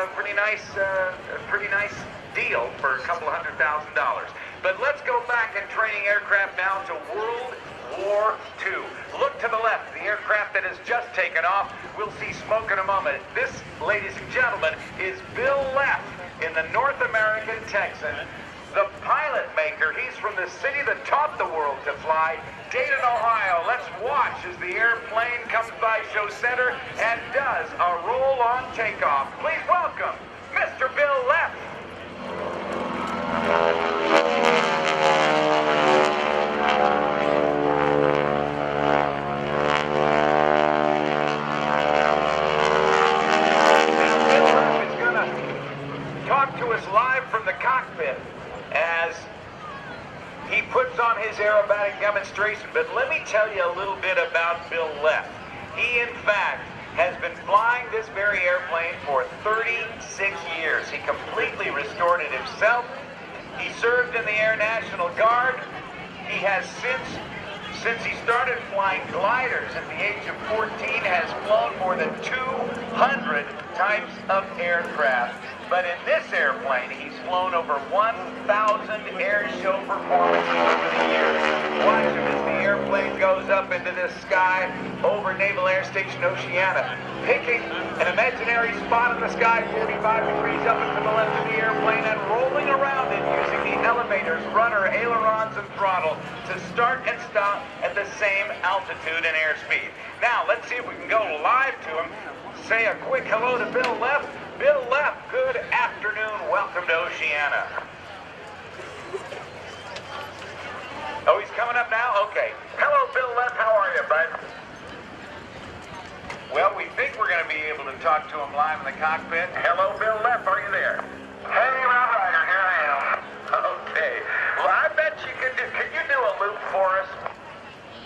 pretty nice deal for a couple of $100,000. But let's go back in training aircraft now to World War II. Look to the left, the aircraft that has just taken off. We'll see smoke in a moment. This, ladies and gentlemen, is Bill Leff in the North American Texan, the pilot maker. He's from the city that taught the world to fly, Dayton, Ohio. Let's watch as the airplane comes by show center and does a roll-on takeoff. Please welcome Mr. Bill Leff. Live from the cockpit as he puts on his aerobatic demonstration. But let me tell you a little bit about Bill Leff. He, in fact, has been flying this very airplane for 36 years. He completely restored it himself. He served in the Air National Guard. He has since he started flying gliders at the age of 14, has flown more than 200 types of aircraft. But in this airplane, he's flown over 1,000 air show performances over the years. Watch him as the airplane goes up into the sky over Naval Air Station Oceana, picking an imaginary spot in the sky 45 degrees up and to the left of the airplane and rolling around it using the elevators, rudder, ailerons, and throttle to start and stop at the same altitude and airspeed. Now, let's see if we can go live to him. Say a quick hello to Bill Leff. Bill Leff, good afternoon. Welcome to Oceana. Oh, he's coming up now? Okay. Hello, Bill Leff. How are you, bud? Well, we think we're going to be able to talk to him live in the cockpit. Hello, Bill Leff. Are you there? Hey, Rob Ryder. Here I am. Okay. Well, I bet you could do... Could you do a loop for us?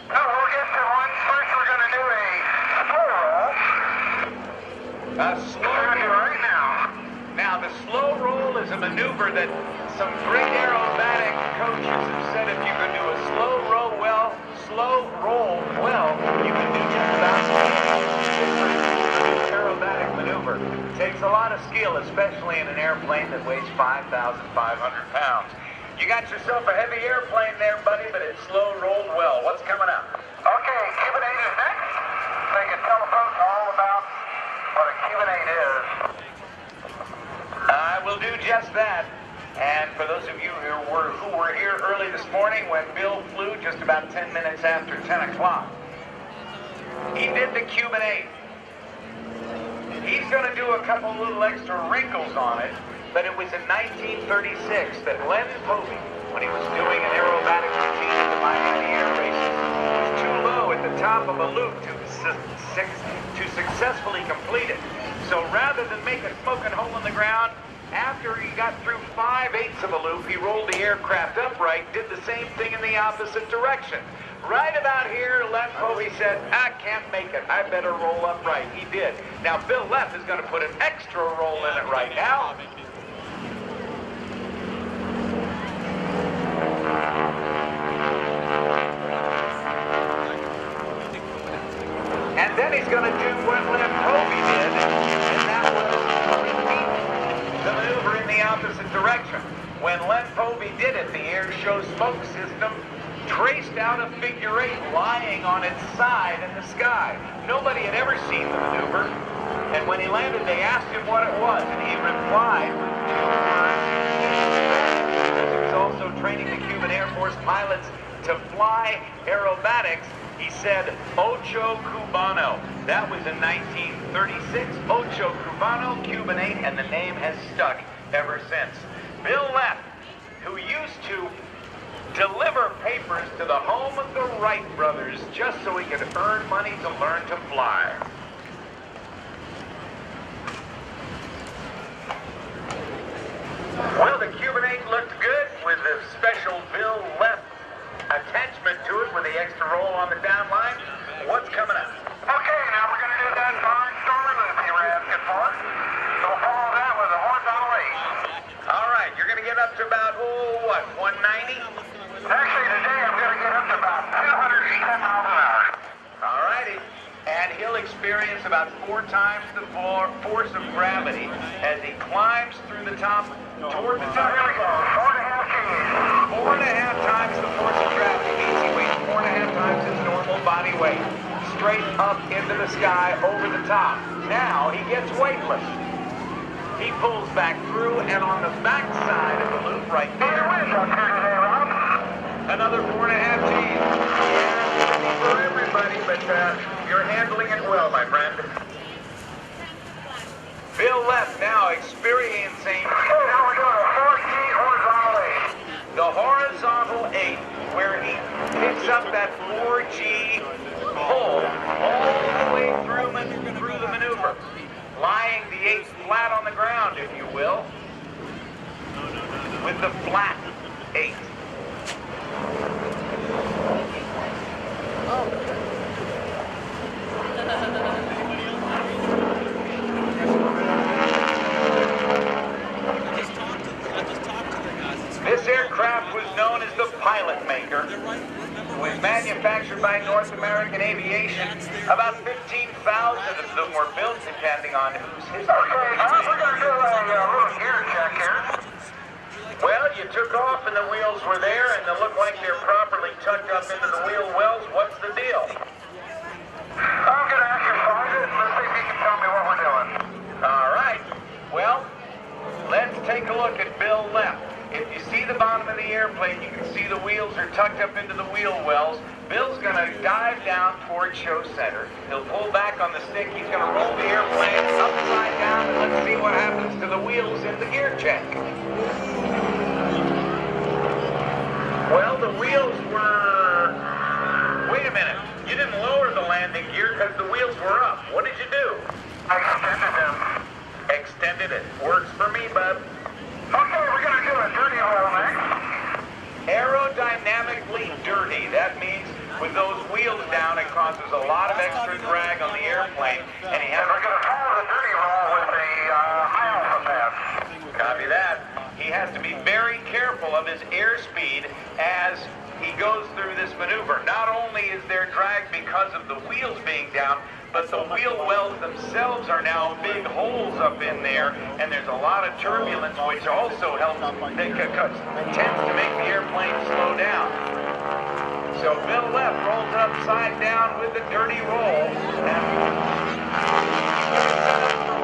Oh, we'll get to one. First, we're going to do a slow roll. A slow roll. Right now. Now, the slow roll is a maneuver that some great aerobatic coaches have said if you can do a slow roll well, you can do just about any aerobatic maneuver. It takes a lot of skill, especially in an airplane that weighs 5,500 pounds. You got yourself a heavy airplane there, buddy, but it's slow rolled well. What's coming up? Okay, Cuban 8 is next. So you can tell folks all about what a Cuban 8 is. I will do just that. And for those of you who were here early this morning when Bill flew just about 10 minutes after 10 o'clock, he did the Cuban 8. He's going to do a couple little extra wrinkles on it, but it was in 1936 that Len Povey, when he was doing an aerobatic routine at the Miami Air Races, was too low at the top of a loop to successfully complete it. So rather than make a smoking hole in the ground, after he got through 5/8 of a loop, he rolled the aircraft upright, did the same thing in the opposite direction. Right about here, Len Povey said, I can't make it. I better roll upright. He did. Now, Bill Leff is going to put an extra roll in it right now. And then he's going to do what Len Povey did, and that was repeat the maneuver in the opposite direction. When Len Povey did it, the air show smoke system traced out a figure 8 lying on its side in the sky. Nobody had ever seen the maneuver, and when he landed, they asked him what it was, and he replied with 2 words. He was also training the Cuban Air Force pilots to fly aerobatics. He said, Ocho Cubano. That was in 1936. Ocho Cubano, Cuban 8, and the name has stuck ever since. Bill Leff, who used to deliver papers to the home of the Wright brothers just so he could earn money to learn to fly. Well, the Cuban 8 looked good with the special Bill Leff attachment to it with the extra roll on the down line. What's coming up? Okay, now we're going to do that barnstormer loop you were asking for. So we'll follow that with a horizontal 8. All right, you're going to get up to about, 190? Actually, today I'm going to get up to about 210 miles an hour. All righty. and he'll experience about 4 times the force of gravity as he climbs through the top toward the top. Here we go. 4.5 Gs. 4.5 times the force of gravity means he weighs 4.5 times his normal body weight. Straight up into the sky over the top. Now he gets weightless. He pulls back through, and on the back side of the loop right there, another 4.5 Gs. Yeah, for everybody, but you're handling it well, my friend. Bill Leff now experiencing Now we're doing a 4G horizontal 8. the horizontal 8, where he picks up that 4G pull all the way through the maneuver, lying the 8 flat on the ground, if you will, with the flat 8. This aircraft was known as the Pilot Maker. It was manufactured by North American Aviation. About 15,000 of them were built, depending on whose history. Okay, now we're going to do a little gear check here. Well, you took off and the wheels were there, and they look like they're properly tucked up into the wheel wells. What's the deal? I'm going to exercise it, and let's see if you can tell me what we're doing. All right. Well, let's take a look at Bill Leff. If you see the bottom of the airplane, you can see the wheels are tucked up into the wheel wells. Bill's going to dive down toward show center. He'll pull back on the stick. He's going to roll the airplane upside down, and let's see what happens to the wheels in the gear check. Well, the wheels were... Wait a minute. You didn't lower the landing gear because the wheels were up. What did you do? I extended them. Extended it. Works for me, bud. Okay, we're going to do a dirty roll next. Aerodynamically dirty. That means with those wheels down, it causes a lot of extra drag on the airplane, and he has... And we're going to follow the dirty roll with the high alpha path. Copy that. He has to be very careful of his airspeed as he goes through this maneuver. Not only is there drag because of the wheels being down, but the wheel wells themselves are now big holes up in there, and there's a lot of turbulence, which also helps, tends to make the airplane slow down. So Bill Leff rolls upside down with the dirty roll, and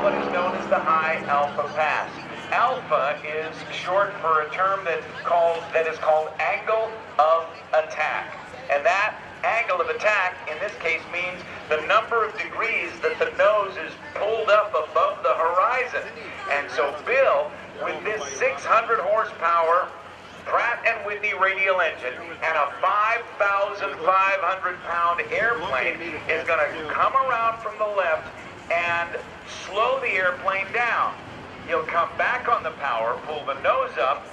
what is known as the high alpha pass. Alpha is short for a term that is called angle of attack, and that angle of attack in this case means the number of degrees that the nose is pulled up above the horizon. And so Bill, with this 600 horsepower Pratt & Whitney radial engine and a 5,500 pound airplane, is going to come around from the left and slow the airplane down. He'll come back on the power, pull the nose up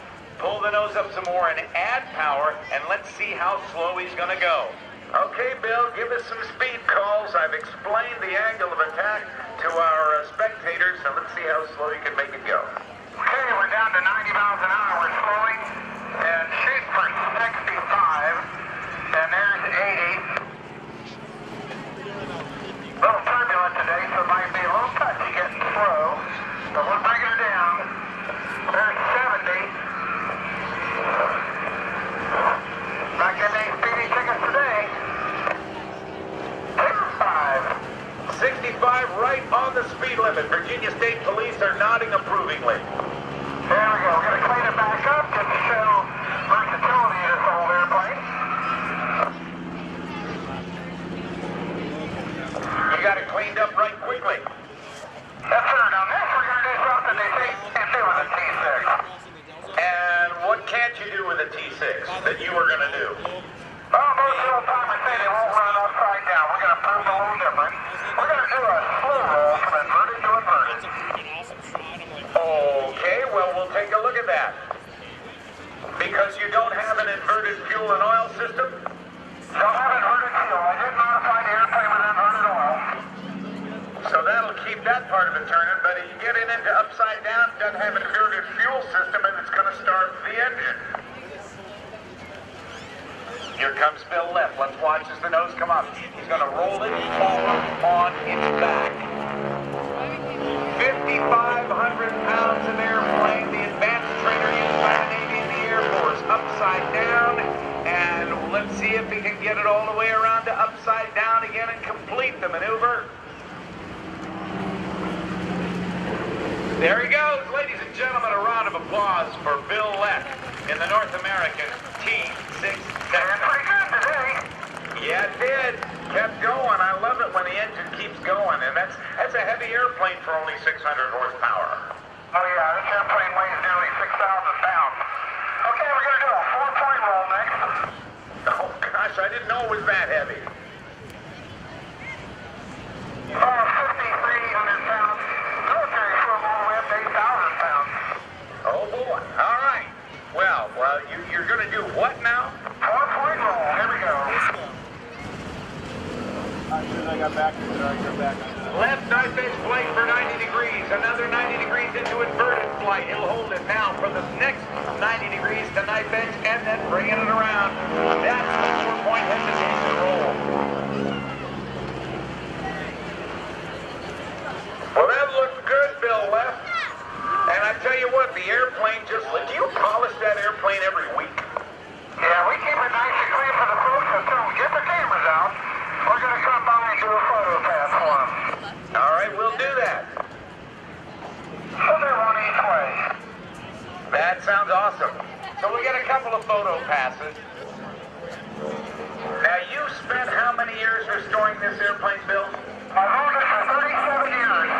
some more, and add power, and let's see how slow he's going to go. Okay, Bill, give us some speed calls. I've explained the angle of attack to our spectators, so let's see how slow you can make it go. Okay, we're down to 90 miles an hour. We're slowing and shoot for 65, and there's 80. A little turbulent today, so it might be a little touchy getting slow, but we're bringing her down. There's 70. Not getting any speedy tickets today. 65 right on the speed limit. Virginia State Police are nodding approvingly. There we go. We're going to clean it back up just to show versatility of this old airplane. You got it cleaned up right quickly. Yes, sir. Now next we're going to do something they can't do with a T-6. And what can't you do with a T-6 that you were going to do? Well, most of the time I say they won't run upside down. We're going to prove a little different. We're going to do a slow roll from inverted to inverted. Okay, well, we'll take a look at that. Because you don't have an inverted fuel and oil system? Don't have inverted fuel. I did modify the airplane with inverted oil. So that'll keep that part of it turning, but if you get it into upside down, it doesn't have an inverted fuel system, and it's going to start the engine. Here comes Bill Leff. Let's watch as the nose come up. He's going to roll it forward on its back. 5,500 pounds of airplane. The advanced trainer used by the Navy and the Air Force. Upside down. And let's see if he can get it all the way around to upside down again and complete the maneuver. There he goes. Ladies and gentlemen, a round of applause for Bill Leff in the North American T-6 Texan. Pretty good today. Yeah, it did. Kept going. I love it when the engine keeps going, and that's a heavy airplane for only 600 horsepower. Oh yeah, this airplane weighs nearly 6,000 pounds. Okay, we're going to do a 4-point roll next. Oh gosh, I didn't know it was that heavy. 5,300 pounds. Military swim all the way up to 8,000 pounds. Oh boy. All right. Well, you're going to do what now? 4-point roll. Here we go. As soon as I got back, you're back. Left knife edge flight for 90 degrees. Another 90 degrees into inverted flight. He'll hold it now for the next 90 degrees to knife edge and then bringing it around. That's the 4-point hesitation roll. Well, that looked good, Bill Leff. And I tell you what, the airplane just... Do you polish that airplane every week? Yeah, we keep it nice and clean for the folks until we get the cameras out. We're going to come by and do a photo pass for them. All right, we'll do that. So they're one each way. That sounds awesome. So we got a couple of photo passes. Now, you spent how many years restoring this airplane, Bill? I've owned it for 37 years.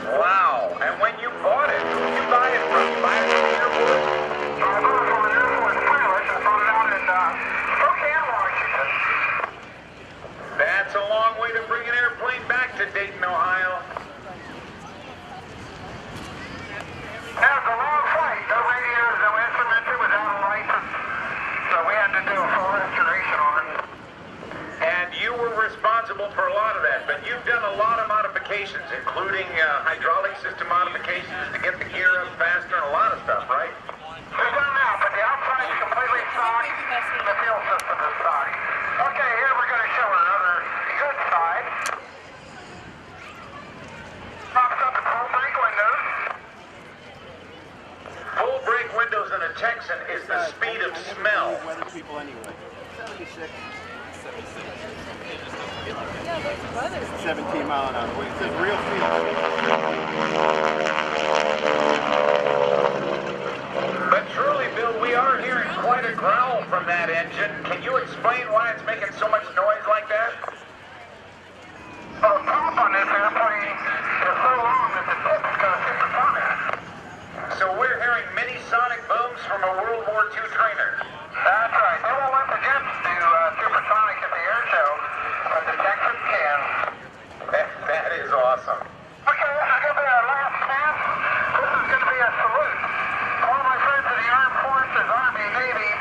Wow. And when you bought it, who did you buy it from? Buy it from the Air Force? I bought it from an Air Force pilot and bought it out in Spokane, Washington. That's a long way to bring an airplane back to Dayton, Ohio. That was a long flight. No radios, no instruments. It was out of license. So we had to do a full restoration on it. And you were responsible for a lot of that, but you've done a lot of modifications, including hydraulic system modifications to get the gear up faster and a lot of stuff, right? We've done that, but the outside is completely stock. The fuel system is stock. Okay, here we're going to show another good side. Pops up the full brake windows. Full brake windows in a Texan is the speed of smell. Weather people anyway. 76. 17 mile an hour wind. It says real feel. But truly, Bill, we are hearing quite a growl from that engine. Can you explain why it's making so much noise like that? Well, the top on this airplane is so long that the tip is going to supersonic. So we're hearing many sonic booms from a World War II trainer. That's right. They won't let the jets do supersonic at the air show, but the Texans can. That is awesome. Okay, this is going to be our last pass. This is going to be a salute. All my friends in the Armed Forces, Army, Navy,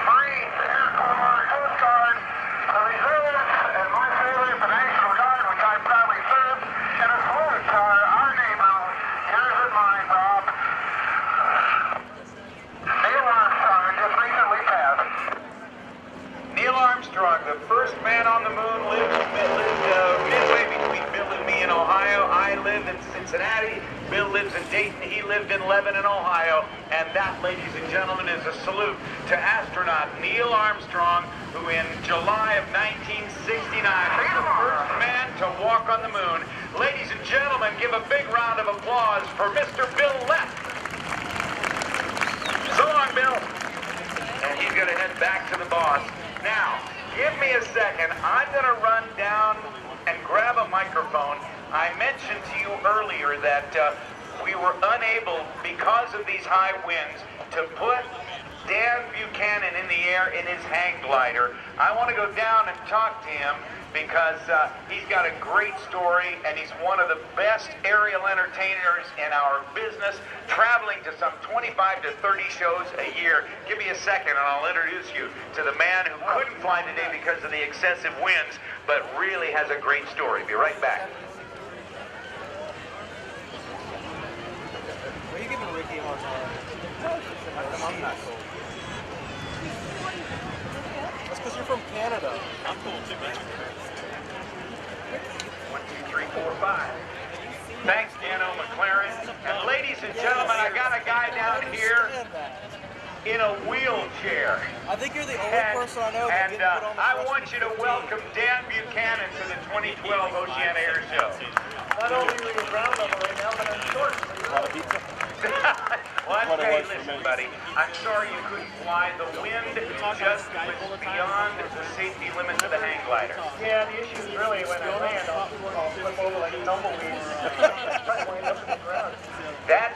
Marines, Air Corps, Coast Guard, the Reserves, and my favorite, the National Guard, which I proudly served, and a salute to our neighbor, yours and mine, Bob. Neil Armstrong just recently passed. Neil Armstrong, the first man on the moon, lived midway between Bill and me in Ohio. I live in Cincinnati. Bill lives in Dayton. He lived in Lebanon, Ohio. And that, ladies and gentlemen, is a salute to astronaut Neil Armstrong, who in July of 1969 was the first man to walk on the moon. Ladies and gentlemen, give a big round of applause for Mr. Bill Leff. So long, Bill. And he's going to head back to the boss. Now, give me a second. I'm going to run down and grab a microphone. I mentioned to you earlier that we were unable, because of these high winds, to put Dan Buchanan in the air in his hang glider. I want to go down and talk to him because he's got a great story and he's one of the best aerial entertainers in our business, traveling to some 25 to 30 shows a year. Give me a second and I'll introduce you to the man who couldn't fly today because of the excessive winds, but really has a great story. Be right back. What are you giving Ricky a hard time? I'm not cold. That's because you're from Canada. I'm cool too, man. 1, 2, 3, 4, 5. Thanks, Dano McLaren. And ladies and gentlemen, I got a guy down here in a wheelchair. I think you're the only person I know that And didn't put on the I freshman want you to team. welcome Dan Buchanan to the 2012 Oceana Airshow. Not only are you ground level right now, but I'm short. A lot of pizza. Well, What it hey, was for listen, me. buddy. I'm sorry you couldn't fly. The wind just was beyond the safety limits of the hang glider. Yeah, the issue